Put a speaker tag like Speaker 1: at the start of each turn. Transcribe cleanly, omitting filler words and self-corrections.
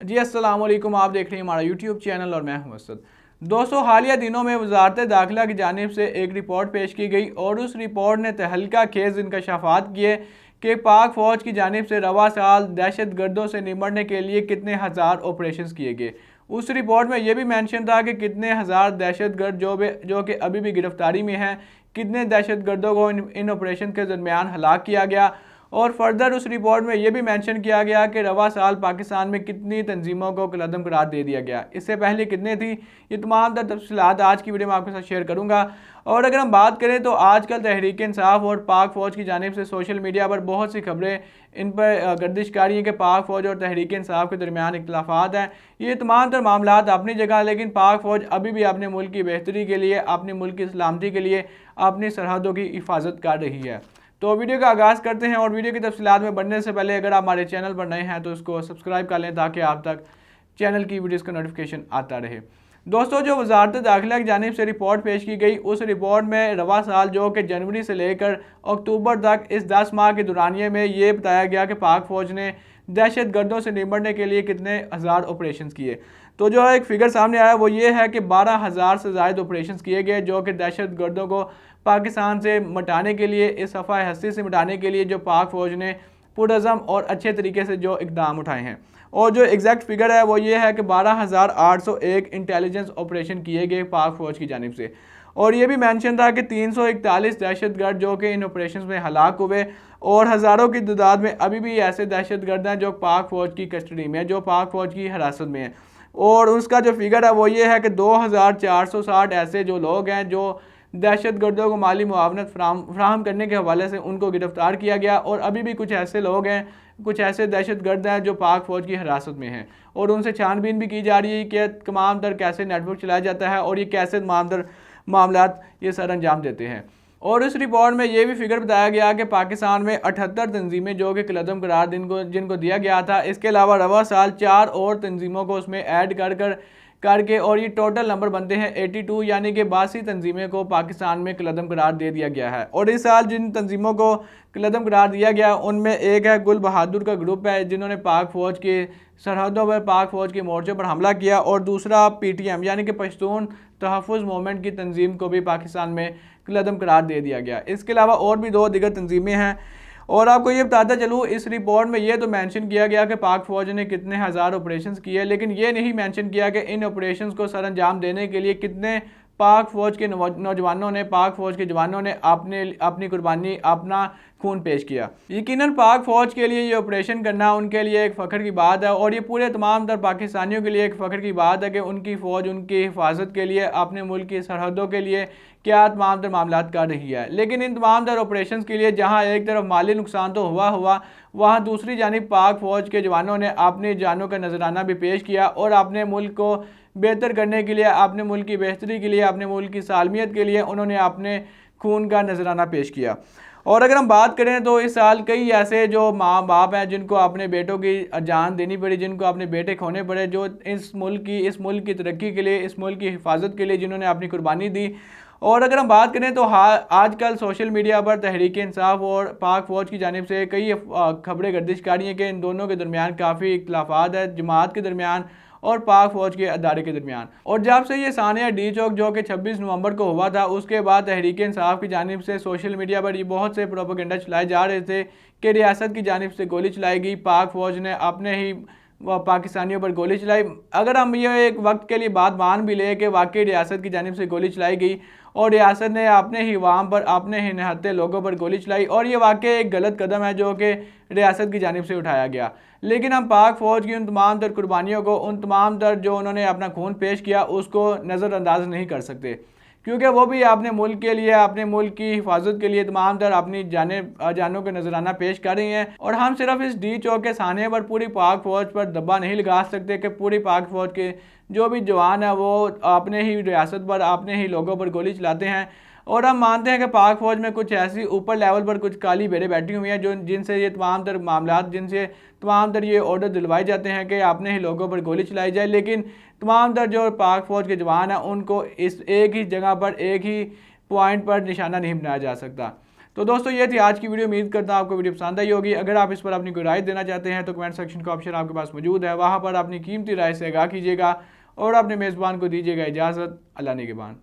Speaker 1: जी अस्सलाम वालेकुम, आप देख रहे हैं हमारा यूट्यूब चैनल और मैं हूं असद। दोस्तों, हालिया दिनों में वजारत दाखिला की जानिब से एक रिपोर्ट पेश की गई और उस रिपोर्ट ने तहलका खेज इंकशाफात किए कि पाक फ़ौज की जानिब से रवा साल दहशत गर्दों से निमटने के लिए कितने हज़ार ऑपरेशन किए गए। उस रिपोर्ट में यह भी मेंशन था कि कितने हज़ार दहशत गर्द जो कि अभी भी गिरफ्तारी में हैं, कितने दहशत गर्दों को इन ऑपरेशन के दरमियान हलाक किया गया। और फर्दर उस रिपोर्ट में यह भी मेंशन किया गया कि रवा साल पाकिस्तान में कितनी तंजीमों को कलअदम करार दे दिया गया, इससे पहले कितने थी। ये तमाम तफसीलात आज की वीडियो में आपके साथ शेयर करूंगा। और अगर हम बात करें तो आजकल तहरीक इंसाफ और पाक फ़ौज की जानिब से सोशल मीडिया पर बहुत सी खबरें इन पर गर्दिश कारी हैं कि पाक फ़ौज और तहरीक इंसाफ के दरमियान इख्तलाफात हैं। ये तमाम तर मामला अपनी जगह, लेकिन पाक फ़ौज अभी भी अपने मुल्क की बेहतरी के लिए, अपने मुल्क की सलामती के लिए अपनी सरहदों की हिफाजत कर रही है। तो वीडियो का आगाज़ करते हैं। और वीडियो की तफसीलात में बढ़ने से पहले अगर आप हमारे चैनल पर नए हैं तो इसको सब्सक्राइब कर लें ताकि आप तक चैनल की वीडियोस का नोटिफिकेशन आता रहे। दोस्तों, जो वजारत दाखिला की जानिब से रिपोर्ट पेश की गई, उस रिपोर्ट में रवा साल जो कि जनवरी से लेकर अक्टूबर तक इस 10 माह के दौरानिए में ये बताया गया कि पाक फ़ौज ने दहशत गर्दों से निपटने के लिए कितने हज़ार ऑपरेशन किए। तो जो एक फ़िगर सामने आया वो ये है कि 12,000 से ज़ायद ऑपरेशन किए गए, जो कि दहशत गर्दों को पाकिस्तान से मिटाने के लिए, इस सफ़ा हस्ती से मिटाने के लिए जो पाक फ़ौज ने पुरअज़म और अच्छे तरीके से जो इकदाम उठाए हैं। और जो एग्जैक्ट फिगर है वो ये है कि 12,801 इंटेलिजेंस ऑपरेशन किए गए पाक फ़ौज की जानिब से। और ये भी मेंशन था कि 341 दहशतगर्द जो कि इन ऑपरेशन में हलाक हुए, और हज़ारों की तादाद में अभी भी ऐसे दहशतगर्द हैं जो पाक फ़ौज की कस्टडी में है, जो पाक फ़ौज की हिरासत में है। और उसका जो फिगर है वो ये है कि 2,460 ऐसे जो लोग हैं जो दहशत गर्दों को माली मुआवनत फ्राहम करने के हवाले से उनको गिरफ्तार किया गया। और अभी भी कुछ ऐसे लोग हैं, कुछ ऐसे दहशत गर्द हैं जो पाक फ़ौज की हिरासत में हैं, और उनसे छानबीन भी की जा रही है कि तमाम तर कैसे नेटवर्क चलाया जाता है और ये कैसे तमाम तर मामलात ये सर अंजाम देते हैं। और इस रिपोर्ट में ये भी फिगर बताया गया कि पाकिस्तान में 78 तंजीमें जो कि कलअदम करार जिनको दिया गया था, इसके अलावा रवा साल 4 और तंजीमों को उसमें ऐड करके और ये टोटल नंबर बनते हैं 82, यानी कि 82 तंजीमें को पाकिस्तान में कलअदम करार दे दिया गया है। और इस साल जिन तंजीमों को कलअदम करार दिया गया उनमें एक है गुल बहादुर का ग्रुप है, जिन्होंने पाक फ़ौज के सरहदों पर, पाक फ़ौज के मोर्चे पर हमला किया। और दूसरा PTM यानी कि पश्तून तहफ़्फ़ुज़ मूवमेंट की तंजीम को भी पाकिस्तान में कलअदम करार दे दिया गया। इसके अलावा और भी 2 दिगर तंजीमें हैं। और आपको ये बताता चलूँ, इस रिपोर्ट में ये तो मेंशन किया गया कि पाक फ़ौज ने कितने हज़ार ऑपरेशन किए, लेकिन ये नहीं मेंशन किया कि इन ऑपरेशन को सर अंजाम देने के लिए कितने पाक फ़ौज के नौजवानों ने, पाक फ़ौज के जवानों ने अपनी कुर्बानी, अपना खून पेश किया। यकीनन पाक फ़ौज के लिए ये ऑपरेशन करना उनके लिए एक फ़ख्र की बात है, और ये पूरे तमाम तर पाकिस्तानियों के लिए एक फ़ख्र की बात है कि उनकी फ़ौज उनकी हिफाजत के लिए, अपने मुल्क की सरहदों के लिए क्या तमाम तर मामलात कर रही है। लेकिन इन तमाम तर ऑपरेशन के लिए जहाँ एक तरफ माली नुकसान तो हुआ वहाँ दूसरी जानिब पाक फ़ौज के जवानों ने अपनी जानों का नजराना भी पेश किया और अपने मुल्क को बेहतर करने के लिए, अपने मुल्क की बेहतरी के लिए, अपने मुल्क की सालमियत के लिए उन्होंने अपने खून का नजराना पेश किया। और अगर हम बात करें तो इस साल कई ऐसे जो माँ बाप हैं जिनको अपने बेटों की जान देनी पड़ी, जिनको अपने बेटे खोने पड़े, जो इस मुल्क की तरक्की के लिए, इस मुल्क की हिफाजत के लिए जिन्होंने अपनी कुर्बानी दी। और अगर हम बात करें तो आजकल सोशल मीडिया पर तहरीक इंसाफ और पाक फ़ौज की जानिब से कई खबरें गर्दिश कारी हैं कि इन दोनों के दरमियान काफ़ी इख्तलाफात है, जमात के दरमियान और पाक फ़ौज के अदारे के दरमियान। और जब से ये सानिया डी चौक जो कि 26 नवंबर को हुआ था, उसके बाद तहरीक इंसाफ की जानिब से सोशल मीडिया पर ये बहुत से प्रोपेगेंडा चलाए जा रहे थे कि रियासत की जानिब से गोली चलाई गई, पाक फ़ौज ने अपने ही पाकिस्तानियों पर गोली चलाई। अगर हम ये एक वक्त के लिए बात मान भी लें कि वाकई रियासत की जानिब से गोली चलाई गई और रियासत ने अपने ही अवाम पर, अपने ही निहत्ते लोगों पर गोली चलाई, और ये वाकई एक गलत कदम है जो कि रियासत की जानिब से उठाया गया, लेकिन हम पाक फ़ौज की उन तमाम तर कुर्बानियों को, उन तमाम तर जो उन्होंने अपना खून पेश किया, उसको नज़रअंदाज नहीं कर सकते, क्योंकि वो भी अपने मुल्क के लिए, अपने मुल्क की हिफाजत के लिए तमाम तर अपनी जानों के नजराना पेश कर रही हैं। और हम सिर्फ इस डी चौक के सानिया पर पूरी पाक फ़ौज पर दब्बा नहीं लगा सकते कि पूरी पाक फ़ौज के जो भी जवान है वो अपने ही रियासत पर, अपने ही लोगों पर गोली चलाते हैं। और हम मानते हैं कि पाक फ़ौज में कुछ ऐसी ऊपर लेवल पर कुछ काली भेड़ें बैठी हुई हैं जो जिनसे ये तमाम तर मामलात, जिनसे तमाम तर ये ऑर्डर दिलवाए जाते हैं कि अपने ही लोगों पर गोली चलाई जाए, लेकिन तमाम तर जो पाक फ़ौज के जवान हैं उनको इस एक ही जगह पर, एक ही पॉइंट पर निशाना नहीं बनाया जा सकता। तो दोस्तों ये थी आज की वीडियो। उम्मीद करता हूँ आपको वीडियो पसंद आई होगी। अगर आप इस पर अपनी कोई राय देना चाहते हैं तो कमेंट सेक्शन का ऑप्शन आपके पास मौजूद है, वहाँ पर अपनी कीमती राय से आगाह कीजिएगा और अपने मेज़बान को दीजिएगा इजाज़त। अल्लाह निगहबान।